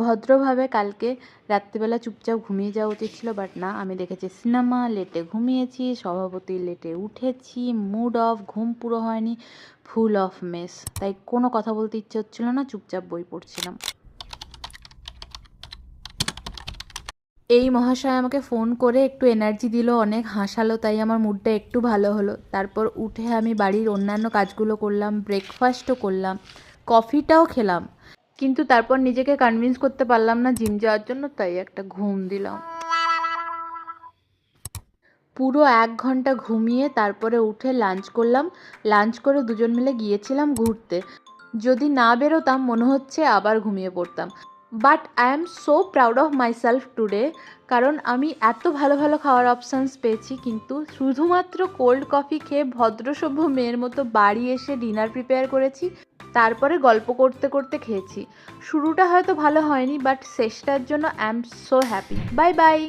ভদ্রভাবে কালকে রাত্রিবেলা চুপচাপ ঘুমিয়ে যাওয়া উচিত ছিল, বাট না, আমি দেখেছি সিনেমা, লেটে ঘুমিয়েছি, স্বভাবতই লেটে উঠেছি, মুড অফ, ঘুম পুরো হয়নি, ফুল অফ মেস। তাই কোনো কথা বলতে ইচ্ছে হচ্ছিল না, চুপচাপ বই পড়ছিলাম। এই মহাশয় আমাকে ফোন করে একটু এনার্জি দিল, অনেক হাসালো, তাই আমার মুডটা একটু ভালো হলো। তারপর উঠে আমি বাড়ির অন্যান্য কাজগুলো করলাম, ব্রেকফাস্টও করলাম, কফিটাও খেলাম, কিন্তু তারপর নিজেকে কনভিন্স করতে পারলাম না জিম যাওয়ার জন্য, তাই একটা ঘুম দিলাম। পুরো 1 ঘন্টা ঘুমিয়ে তারপরে উঠে লাঞ্চ করলাম। লাঞ্চ করে দুজন মিলে গিয়েছিলাম ঘুরতে। যদি না বেরোতাম মনে হচ্ছে আবার ঘুমিয়ে পড়তাম। But I am so proud of my self today, কারণ আমি এত ভালো ভালো খাওয়ার অপশানস পেয়েছি, কিন্তু শুধুমাত্র কোল্ড কফি খেয়ে ভদ্রসভ্য মেয়ের মতো বাড়ি এসে ডিনার প্রিপেয়ার করেছি, তারপরে গল্প করতে করতে খেয়েছি। শুরুটা হয়তো ভালো হয়নি, বাট শেষটার জন্য I am so happy. Bye bye.